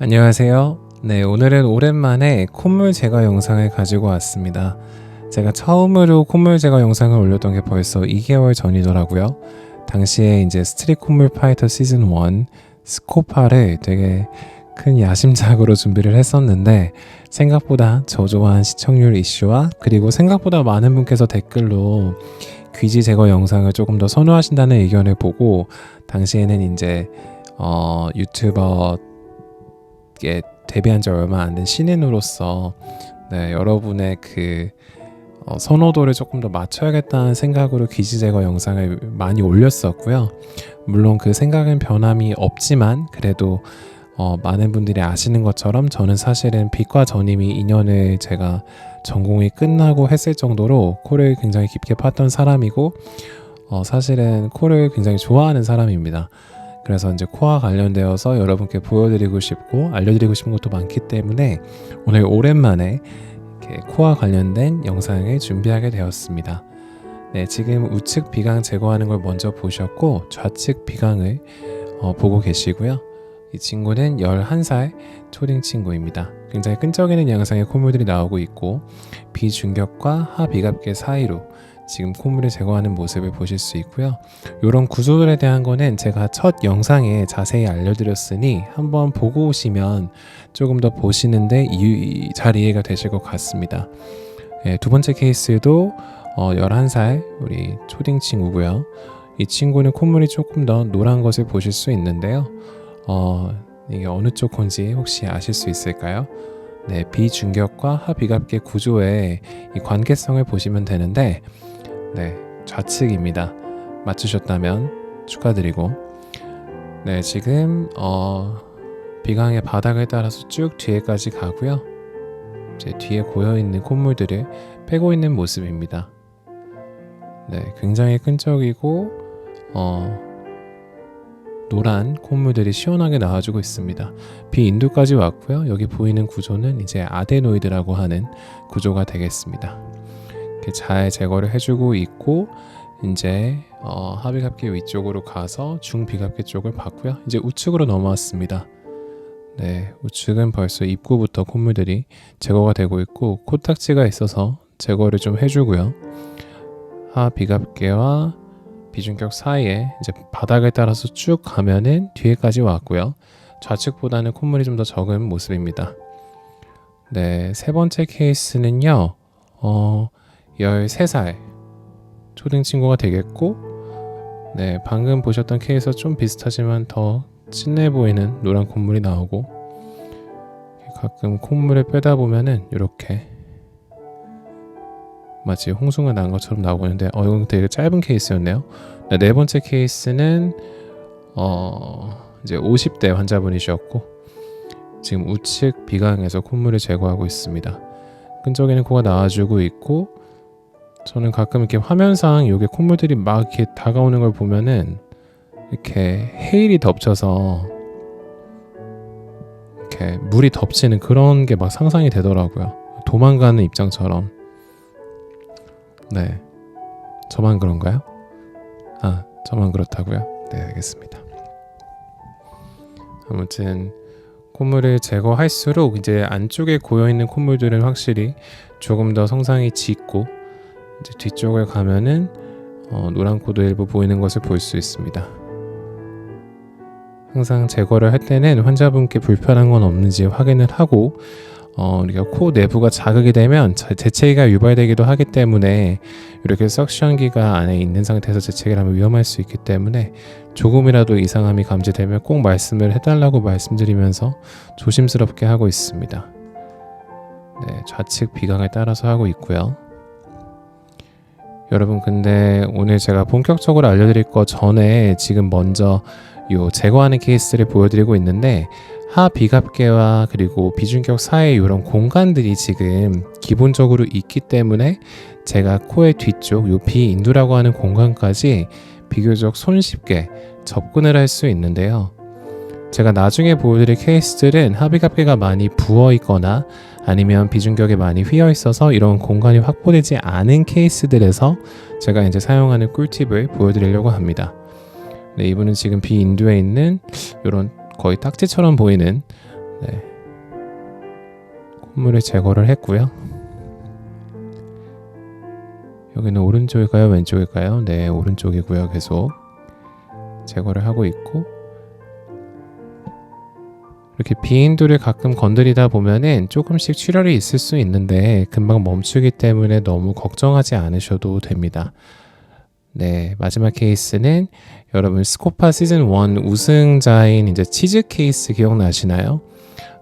안녕하세요. 네, 오늘은 오랜만에 콧물 제거 영상을 가지고 왔습니다. 제가 처음으로 콧물 제거 영상을 올렸던 게 벌써 2개월 전이더라고요. 당시에 이제 스트릿 콧물 파이터 시즌 1 스코파를 되게 큰 야심작으로 준비를 했었는데 생각보다 저조한 시청률 이슈와 그리고 생각보다 많은 분께서 댓글로 귀지 제거 영상을 조금 더 선호하신다는 의견을 보고 당시에는 이제 유튜버에 데뷔한 지 얼마 안 된 신인으로서 여러분의 그 선호도를 조금 더 맞춰야겠다는 생각으로 귀지 제거 영상을 많이 올렸었고요. 물론 그 생각은 변함이 없지만 그래도 많은 분들이 아시는 것처럼 저는 사실은 비과 전임이 2년을 제가 전공이 끝나고 했을 정도로 코를 굉장히 깊게 팠던 사람이고 사실은 코를 굉장히 좋아하는 사람입니다. 그래서 이제 코와 관련되어서 여러분께 보여드리고 싶고 알려드리고 싶은 것도 많기 때문에 오늘 오랜만에 이렇게 코와 관련된 영상을 준비하게 되었습니다. 네, 지금 우측 비강 제거하는 걸 먼저 보셨고 좌측 비강을 보고 계시고요. 이 친구는 11살 초딩 친구입니다. 굉장히 끈적이는 양상의 콧물들이 나오고 있고 비중격과 하비갑계 사이로 지금 콧물을 제거하는 모습을 보실 수 있고요. 이런 구조들에 대한 거는 제가 첫 영상에 자세히 알려드렸으니 한번 보고 오시면 조금 더 보시는데 잘 이해가 되실 것 같습니다. 네, 두 번째 케이스도 11살 우리 초딩 친구고요. 이 친구는 콧물이 조금 더 노란 것을 보실 수 있는데요. 이게 어느 쪽 건지 혹시 아실 수 있을까요? 네, 비중격과 하비갑계 구조의 이 관계성을 보시면 되는데 네, 좌측입니다. 맞추셨다면 축하드리고 네, 지금 비강의 바닥을 따라서 쭉 뒤에까지 가고요. 이제 뒤에 고여있는 콧물들을 빼고 있는 모습입니다. 네, 굉장히 끈적이고 노란 콧물들이 시원하게 나와주고 있습니다. 비인두까지 왔고요. 여기 보이는 구조는 이제 아데노이드라고 하는 구조가 되겠습니다. 이렇게 잘 제거를 해주고 있고 이제 하비갑계 위쪽으로 가서 중비갑계 쪽을 봤고요. 이제 우측으로 넘어왔습니다. 네, 우측은 벌써 입구부터 콧물들이 제거가 되고 있고 코딱지가 있어서 제거를 좀 해주고요. 하비갑계와 비중격 사이에 이제 바닥을 따라서 쭉 가면은 뒤에까지 왔고요. 좌측보다는 콧물이 좀 더 적은 모습입니다. 네, 세 번째 케이스는요. 13살 초딩 친구가 되겠고 네, 방금 보셨던 케이스와 좀 비슷하지만 더 진해 보이는 노란 콧물이 나오고 가끔 콧물을 빼다 보면은 이렇게 마치 홍수가 난 것처럼 나오고 있는데 이건 되게 짧은 케이스였네요. 네 번째 케이스는 이제 50대 환자분이셨고 지금 우측 비강에서 콧물을 제거하고 있습니다. 끈적이는 코가 나와주고 있고 저는 가끔 이렇게 화면상 요게 콧물들이 막 이렇게 다가오는 걸 보면은 이렇게 헤일이 덮쳐서 이렇게 물이 덮치는 그런 게 막 상상이 되더라고요. 도망가는 입장처럼. 네, 저만 그런가요? 저만 그렇다고요? 네, 알겠습니다. 아무튼 콧물을 제거할수록 이제 안쪽에 고여있는 콧물들은 확실히 조금 더 성상이 짙고 이제 뒤쪽을 가면은 노란 코도 일부 보이는 것을 볼 수 있습니다. 항상 제거를 할 때는 환자분께 불편한 건 없는지 확인을 하고 우리가 코 내부가 자극이 되면 재채기가 유발되기도 하기 때문에 이렇게 석션기가 안에 있는 상태에서 재채기를 하면 위험할 수 있기 때문에 조금이라도 이상함이 감지되면 꼭 말씀을 해달라고 말씀드리면서 조심스럽게 하고 있습니다. 네, 좌측 비강을 따라서 하고 있고요. 여러분 근데 오늘 제가 본격적으로 알려드릴 거 전에 지금 먼저 요 제거하는 케이스를 보여드리고 있는데 하비갑계와 그리고 비중격 사이에 이런 공간들이 지금 기본적으로 있기 때문에 제가 코의 뒤쪽 요 비인두라고 하는 공간까지 비교적 손쉽게 접근을 할 수 있는데요. 제가 나중에 보여드릴 케이스들은 하비갑계가 많이 부어 있거나 아니면 비중격에 많이 휘어 있어서 이런 공간이 확보되지 않은 케이스들에서 제가 이제 사용하는 꿀팁을 보여드리려고 합니다. 네, 이분은 지금 비인두에 있는 이런 거의 딱지처럼 보이는 네, 콧물을 제거를 했고요. 여기는 오른쪽일까요? 왼쪽일까요? 네, 오른쪽이고요. 계속 제거를 하고 있고, 이렇게 비인두를 가끔 건드리다 보면은 조금씩 출혈이 있을 수 있는데 금방 멈추기 때문에 너무 걱정하지 않으셔도 됩니다. 네, 마지막 케이스는 여러분 스코파 시즌 1 우승자인 이제 치즈 케이스 기억나시나요?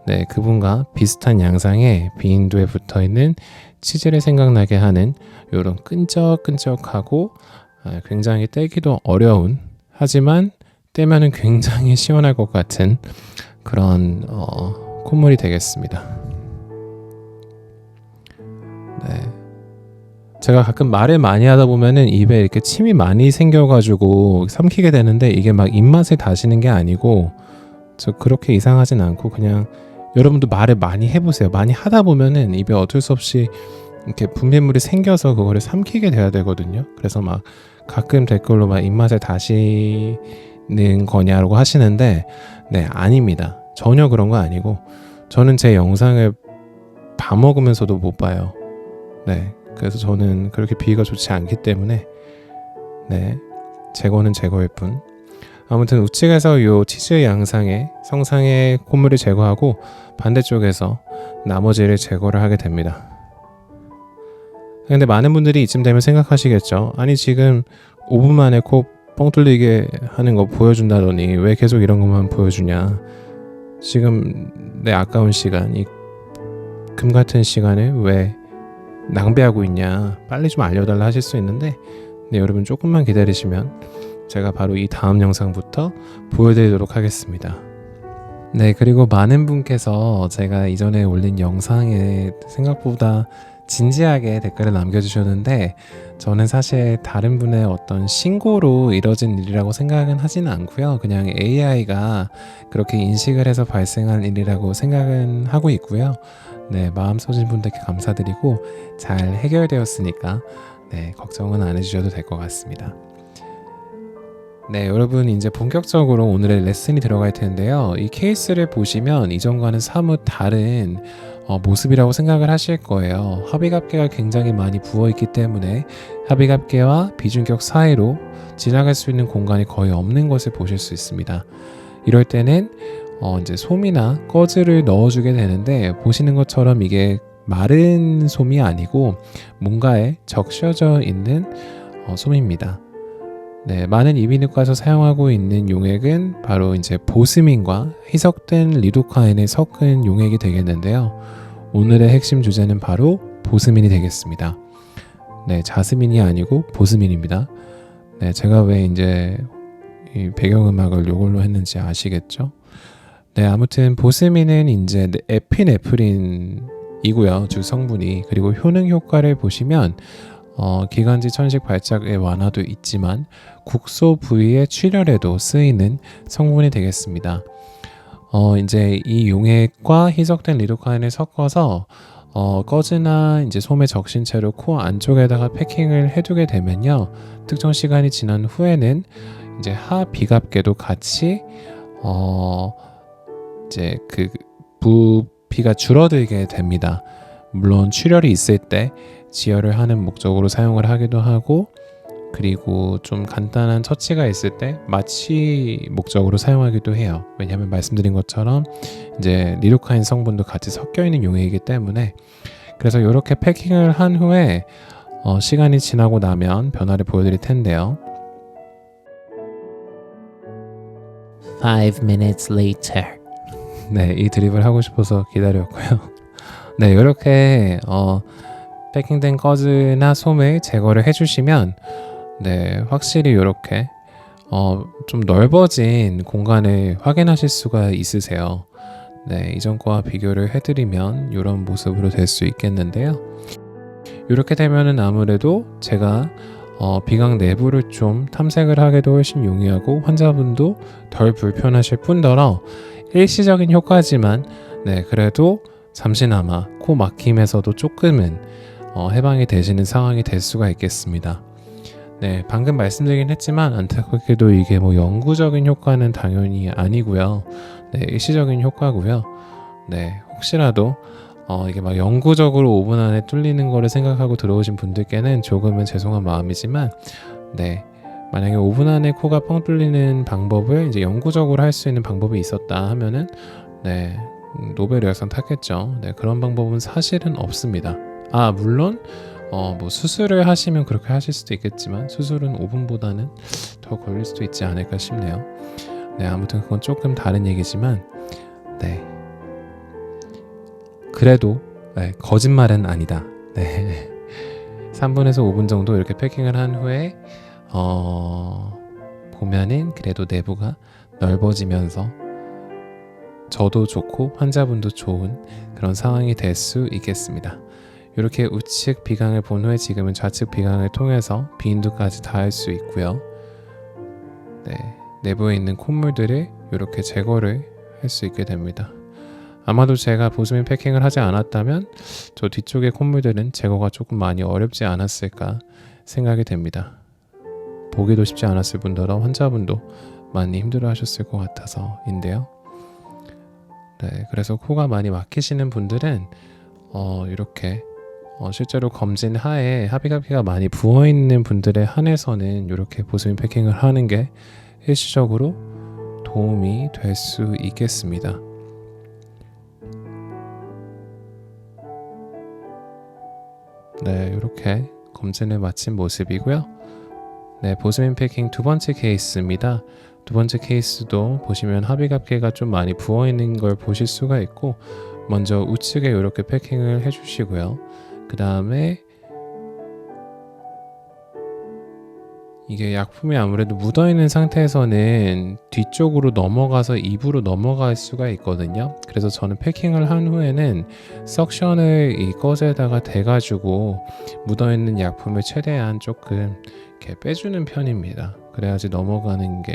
네, 그분과 비슷한 양상의 비인두에 붙어 있는 치즈를 생각나게 하는 이런 끈적끈적하고 굉장히 떼기도 어려운, 하지만 떼면은 굉장히 시원할 것 같은 그런 콧물이 되겠습니다. 네. 제가 가끔 말을 많이 하다 보면은 입에 이렇게 침이 많이 생겨가지고 삼키게 되는데 이게 막 입맛을 다시는 게 아니고 저 그렇게 이상하진 않고 그냥 여러분도 말을 많이 해보세요. 많이 하다 보면은 입에 어쩔 수 없이 이렇게 분비물이 생겨서 그거를 삼키게 돼야 되거든요. 그래서 막 가끔 댓글로 막 입맛을 다시는 거냐고 하시는데 네, 아닙니다. 전혀 그런 거 아니고 저는 제 영상을 밥 먹으면서도 못 봐요. 네, 그래서 저는 그렇게 비위가 좋지 않기 때문에 네, 제거는 제거일 뿐. 아무튼 우측에서 요 치즈 양상의 성상의 콧물을 제거하고 반대쪽에서 나머지를 제거를 하게 됩니다. 근데 많은 분들이 이쯤 되면 생각하시겠죠. 아니 지금 5분 만에 코 뻥 뚫리게 하는 거 보여준다더니 왜 계속 이런 것만 보여주냐. 지금 내 아까운 시간, 이 금 같은 시간을 왜 낭비하고 있냐. 빨리 좀 알려달라 하실 수 있는데 네, 여러분 조금만 기다리시면 제가 바로 이 다음 영상부터 보여드리도록 하겠습니다. 네, 그리고 많은 분께서 제가 이전에 올린 영상에 생각보다 진지하게 댓글을 남겨주셨는데 저는 사실 다른 분의 어떤 신고로 이뤄진 일이라고 생각은 하지는 않고요. 그냥 AI가 그렇게 인식을 해서 발생한 일이라고 생각은 하고 있고요. 네, 마음 써진 분들께 감사드리고 잘 해결되었으니까 네, 걱정은 안 해주셔도 될 것 같습니다. 네, 여러분 이제 본격적으로 오늘의 레슨이 들어갈 텐데요. 이 케이스를 보시면 이전과는 사뭇 다른 모습이라고 생각을 하실 거예요. 합의갑계가 굉장히 많이 부어있기 때문에 합의갑계와 비중격 사이로 지나갈 수 있는 공간이 거의 없는 것을 보실 수 있습니다. 이럴 때는 이제 솜이나 꺼즈를 넣어주게 되는데 보시는 것처럼 이게 마른 솜이 아니고 뭔가에 적셔져 있는 솜입니다. 네, 많은 이비인후과에서 사용하고 있는 용액은 바로 이제 보스민과 희석된 리도카인을 섞은 용액이 되겠는데요. 오늘의 핵심 주제는 바로 보스민이 되겠습니다. 네, 자스민이 아니고 보스민입니다. 네, 제가 왜 이제 이 배경음악을 이걸로 했는지 아시겠죠? 네, 아무튼 보스민은 이제 에피네프린이고요. 주 성분이. 그리고 효능 효과를 보시면 기관지 천식 발작의 완화도 있지만 국소 부위의 출혈에도 쓰이는 성분이 되겠습니다. 이제 이 용액과 희석된 리도카인을 섞어서 꺼즈나 이제 솜에 적신 채로 코 안쪽에다가 패킹을 해두게 되면요, 특정 시간이 지난 후에는 이제 하비갑계도 같이 이제 그 부피가 줄어들게 됩니다. 물론 출혈이 있을 때 지혈을 하는 목적으로 사용을 하기도 하고, 그리고 좀 간단한 처치가 있을 때 마취 목적으로 사용하기도 해요. 왜냐하면 말씀드린 것처럼 이제 리도카인 성분도 같이 섞여 있는 용액이기 때문에. 그래서 이렇게 패킹을 한 후에 시간이 지나고 나면 변화를 보여드릴 텐데요. 5 minutes later. 네, 이 드립을 하고 싶어서 기다렸고요. 네, 이렇게 패킹된 꺼즈나 솜을 제거를 해주시면 네, 확실히 이렇게 좀 넓어진 공간을 확인하실 수가 있으세요. 네, 이전 거와 비교를 해드리면 이런 모습으로 될 수 있겠는데요. 이렇게 되면은 아무래도 제가 비강 내부를 좀 탐색을 하기도 훨씬 용이하고 환자분도 덜 불편하실 뿐더러 일시적인 효과지만 네, 그래도 잠시나마 코 막힘에서도 조금은 해방이 되시는 상황이 될 수가 있겠습니다. 네, 방금 말씀드리긴 했지만 안타깝게도 이게 뭐 영구적인 효과는 당연히 아니고요. 네, 일시적인 효과고요. 네, 혹시라도 이게 막 영구적으로 5분 안에 뚫리는 거를 생각하고 들어오신 분들께는 조금은 죄송한 마음이지만, 네, 만약에 5분 안에 코가 뻥 뚫리는 방법을 이제 영구적으로 할 수 있는 방법이 있었다 하면은, 네, 노벨 의학상 탔겠죠. 네, 그런 방법은 사실은 없습니다. 물론 뭐 수술을 하시면 그렇게 하실 수도 있겠지만, 수술은 5분보다는 더 걸릴 수도 있지 않을까 싶네요. 네, 아무튼 그건 조금 다른 얘기지만, 네, 그래도 네, 거짓말은 아니다. 네, 3분에서 5분 정도 이렇게 패킹을 한 후에 보면은 그래도 내부가 넓어지면서 저도 좋고 환자분도 좋은 그런 상황이 될 수 있겠습니다. 이렇게 우측 비강을 본 후에 지금은 좌측 비강을 통해서 비인두까지 닿을 수 있고요. 네, 내부에 있는 콧물들을 이렇게 제거를 할 수 있게 됩니다. 아마도 제가 보스민 패킹을 하지 않았다면 저 뒤쪽의 콧물들은 제거가 조금 많이 어렵지 않았을까 생각이 됩니다. 보기도 쉽지 않았을 뿐더러 환자분도 많이 힘들어 하셨을 것 같아서인데요. 네, 그래서 코가 많이 막히시는 분들은 이렇게 실제로 검진 하에 합의각기가 많이 부어있는 분들에 한해서는 이렇게 보스민 패킹을 하는 게 일시적으로 도움이 될 수 있겠습니다. 네, 이렇게 검진을 마친 모습이고요. 네, 보스민 패킹 두 번째 케이스입니다. 두 번째 케이스도 보시면 합의각계가 좀 많이 부어있는 걸 보실 수가 있고, 먼저 우측에 이렇게 패킹을 해주시고요. 그 다음에 이게 약품이 아무래도 묻어있는 상태에서는 뒤쪽으로 넘어가서 입으로 넘어갈 수가 있거든요. 그래서 저는 패킹을 한 후에는 석션을 이 꺼에다가 대가지고 묻어있는 약품을 최대한 조금 이렇게 빼주는 편입니다. 그래야지 넘어가는 게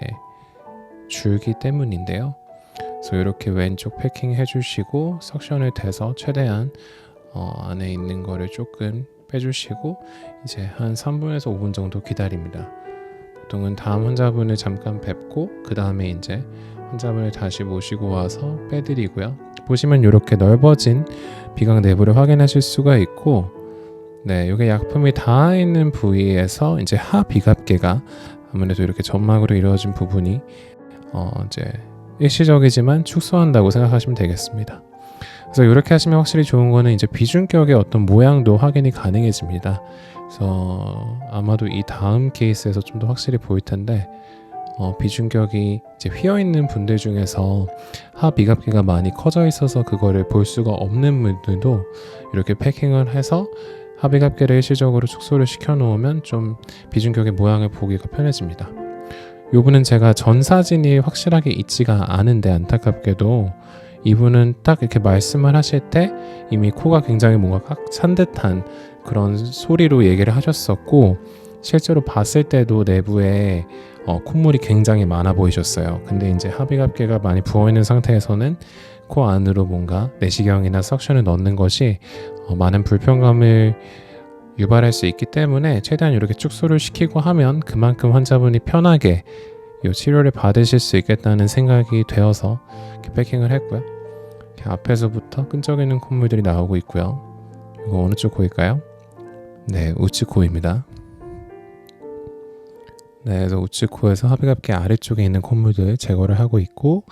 줄기 때문인데요. 그래서 이렇게 왼쪽 패킹 해주시고 석션을 대서 최대한 안에 있는 거를 조금 빼주시고 이제 한 3분에서 5분 정도 기다립니다. 보통은 다음 환자분을 잠깐 뵙고 그 다음에 이제 환자분을 다시 모시고 와서 빼드리고요. 보시면 이렇게 넓어진 비강 내부를 확인하실 수가 있고, 네, 이게 약품이 닿아 있는 부위에서 이제 하비갑계가 아무래도 이렇게 점막으로 이루어진 부분이 이제 일시적이지만 축소한다고 생각하시면 되겠습니다. 그래서 이렇게 하시면 확실히 좋은 거는 이제 비중격의 어떤 모양도 확인이 가능해집니다. 그래서 아마도 이 다음 케이스에서 좀 더 확실히 보일 텐데 비중격이 이제 휘어 있는 분들 중에서 하비갑기가 많이 커져 있어서 그거를 볼 수가 없는 분들도 이렇게 패킹을 해서 하비갑기를 일시적으로 축소를 시켜 놓으면 좀 비중격의 모양을 보기가 편해집니다. 요분은 제가 전 사진이 확실하게 있지가 않은데 안타깝게도 이분은 딱 이렇게 말씀을 하실 때 이미 코가 굉장히 뭔가 꽉 찬 듯한 그런 소리로 얘기를 하셨었고, 실제로 봤을 때도 내부에 콧물이 굉장히 많아 보이셨어요. 근데 이제 하비갑계가 많이 부어있는 상태에서는 코 안으로 뭔가 내시경이나 석션을 넣는 것이 많은 불편감을 유발할 수 있기 때문에 최대한 이렇게 축소를 시키고 하면 그만큼 환자분이 편하게 이 치료를 받으실 수 있겠다는 생각이 되어서 이렇게 패킹을 했고요. 이렇게 앞에서부터 끈적이는 콧물들이 나오고 있고요. 이거 어느 쪽 코일까요? 네, 우측 코입니다. 네, 그래서 우측 코에서 하비갑계 아래쪽에 있는 콧물들 제거를 하고 있고,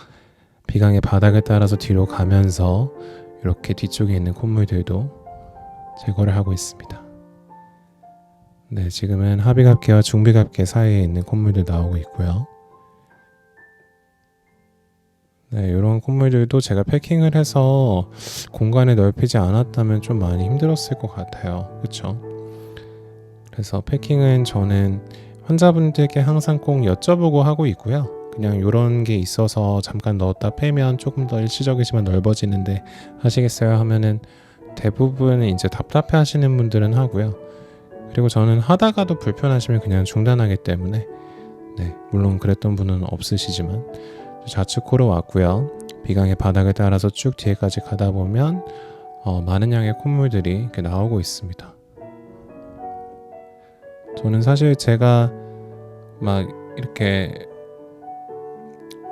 비강의 바닥을 따라서 뒤로 가면서 이렇게 뒤쪽에 있는 콧물들도 제거를 하고 있습니다. 네, 지금은 하비갑계와 중비갑계 사이에 있는 콧물들 나오고 있고요. 네, 이런 콧물들도 제가 패킹을 해서 공간을 넓히지 않았다면 좀 많이 힘들었을 것 같아요. 그렇죠? 그래서 패킹은 저는 환자분들께 항상 꼭 여쭤보고 하고 있고요. 그냥 이런 게 있어서 잠깐 넣었다 빼면 조금 더 일시적이지만 넓어지는데 하시겠어요 하면은 대부분 이제 답답해 하시는 분들은 하고요. 그리고 저는 하다가도 불편하시면 그냥 중단하기 때문에, 네, 물론 그랬던 분은 없으시지만 좌측 코로 왔고요. 비강의 바닥을 따라서 쭉 뒤에까지 가다 보면 많은 양의 콧물들이 이렇게 나오고 있습니다. 저는 사실 제가 막 이렇게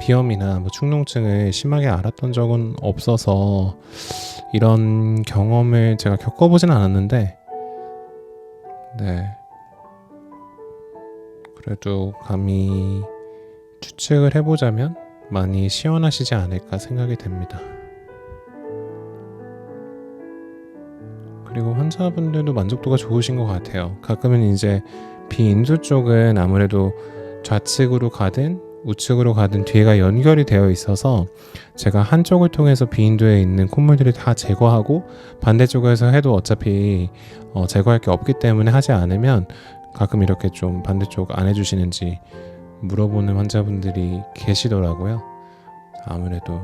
비염이나 뭐 축농증을 심하게 앓았던 적은 없어서 이런 경험을 제가 겪어보진 않았는데, 네, 그래도 감히 추측을 해보자면 많이 시원하시지 않을까 생각이 됩니다. 그리고 환자분들도 만족도가 좋으신 것 같아요. 가끔은 이제 비인두 쪽은 아무래도 좌측으로 가든 우측으로 가든 뒤에가 연결이 되어 있어서 제가 한쪽을 통해서 비인두에 있는 콧물들을 다 제거하고 반대쪽에서 해도 어차피 제거할 게 없기 때문에 하지 않으면 가끔 이렇게 좀 반대쪽 안 해주시는지 물어보는 환자분들이 계시더라고요. 아무래도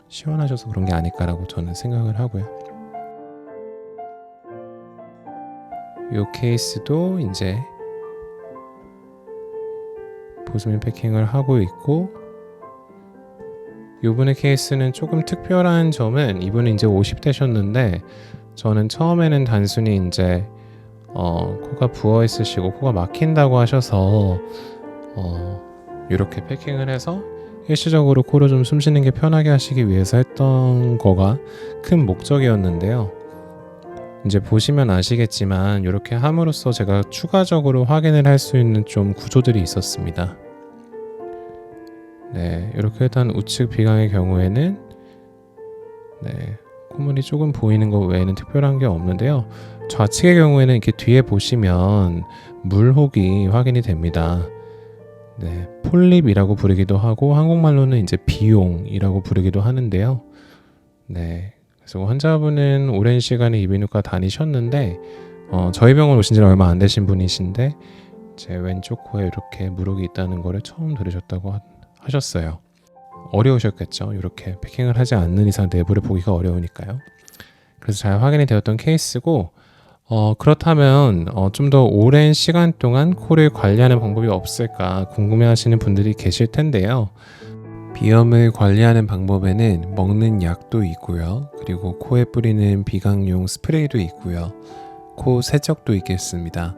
시원하셔서 그런 게 아닐까라고 저는 생각을 하고요. 이 케이스도 이제 보습민 패킹을 하고 있고, 이분의 케이스는 조금 특별한 점은 이분은 이제 50대셨는데 저는 처음에는 단순히 이제 코가 부어 있으시고 코가 막힌다고 하셔서 이렇게 패킹을 해서 일시적으로 코로 좀 숨 쉬는 게 편하게 하시기 위해서 했던 거가 큰 목적이었는데요. 이제 보시면 아시겠지만 이렇게 함으로써 제가 추가적으로 확인을 할 수 있는 좀 구조들이 있었습니다. 네, 이렇게 일단 우측 비강의 경우에는 네, 콧물이 조금 보이는 것 외에는 특별한 게 없는데요. 좌측의 경우에는 이렇게 뒤에 보시면 물혹이 확인이 됩니다. 네, 폴립이라고 부르기도 하고 한국말로는 이제 비용이라고 부르기도 하는데요. 네, 그래서 환자분은 오랜 시간에 이비인후과 다니셨는데 저희 병원 오신 지 얼마 안 되신 분이신데 제 왼쪽 코에 이렇게 물혹이 있다는 거를 처음 들으셨다고 하셨어요. 어려우셨겠죠. 이렇게 패킹을 하지 않는 이상 내부를 보기가 어려우니까요. 그래서 잘 확인이 되었던 케이스고, 그렇다면 좀 더 오랜 시간 동안 코를 관리하는 방법이 없을까 궁금해하시는 분들이 계실 텐데요. 비염을 관리하는 방법에는 먹는 약도 있고요. 그리고 코에 뿌리는 비강용 스프레이도 있고요. 코 세척도 있겠습니다.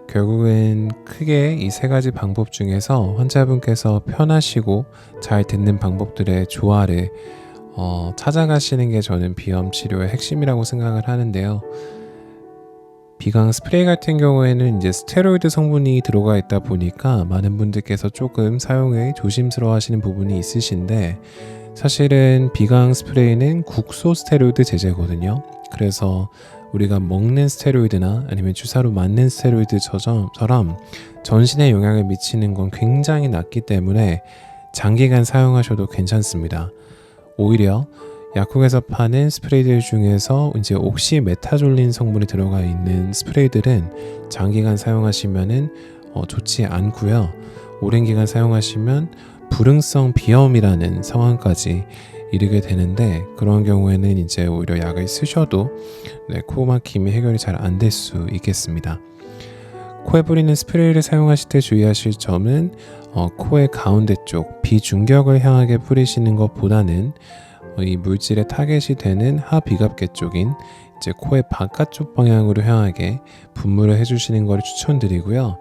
결국은 크게 이 세 가지 방법 중에서 환자분께서 편하시고 잘 듣는 방법들의 조화를 찾아가시는 게 저는 비염 치료의 핵심이라고 생각을 하는데요. 비강 스프레이 같은 경우에는 이제 스테로이드 성분이 들어가 있다 보니까 많은 분들께서 조금 사용에 조심스러워 하시는 부분이 있으신데, 사실은 비강 스프레이는 국소 스테로이드 제제거든요. 그래서 우리가 먹는 스테로이드나 아니면 주사로 맞는 스테로이드처럼 전신에 영향을 미치는 건 굉장히 낮기 때문에 장기간 사용하셔도 괜찮습니다. 오히려 약국에서 파는 스프레이들 중에서 이제 옥시메타졸린 성분이 들어가 있는 스프레이들은 장기간 사용하시면은 좋지 않고요. 오랜 기간 사용하시면 불응성 비염이라는 상황까지 이르게 되는데, 그런 경우에는 이제 오히려 약을 쓰셔도 코 막힘이 해결이 잘 안 될 수 있겠습니다. 코에 뿌리는 스프레이를 사용하실 때 주의하실 점은 코의 가운데 쪽 비중격을 향하게 뿌리시는 것보다는 이 물질의 타겟이 되는 하비갑계 쪽인 이제 코의 바깥쪽 방향으로 향하게 분무를 해주시는 것을 추천드리고요.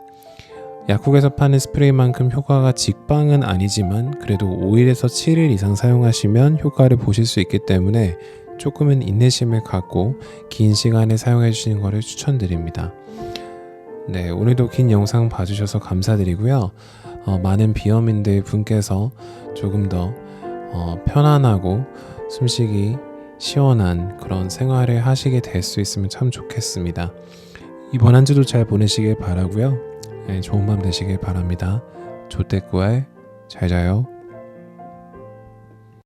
약국에서 파는 스프레이만큼 효과가 직방은 아니지만 그래도 5일에서 7일 이상 사용하시면 효과를 보실 수 있기 때문에 조금은 인내심을 갖고 긴 시간에 사용해 주시는 것을 추천드립니다. 네, 오늘도 긴 영상 봐주셔서 감사드리고요. 많은 비염인들 분께서 조금 더 편안하고 숨쉬기 시원한 그런 생활을 하시게 될 수 있으면 참 좋겠습니다. 이번 한 주도 잘 보내시길 바라고요. 네, 좋은 밤 되시길 바랍니다. 조떼꾸알 잘 자요.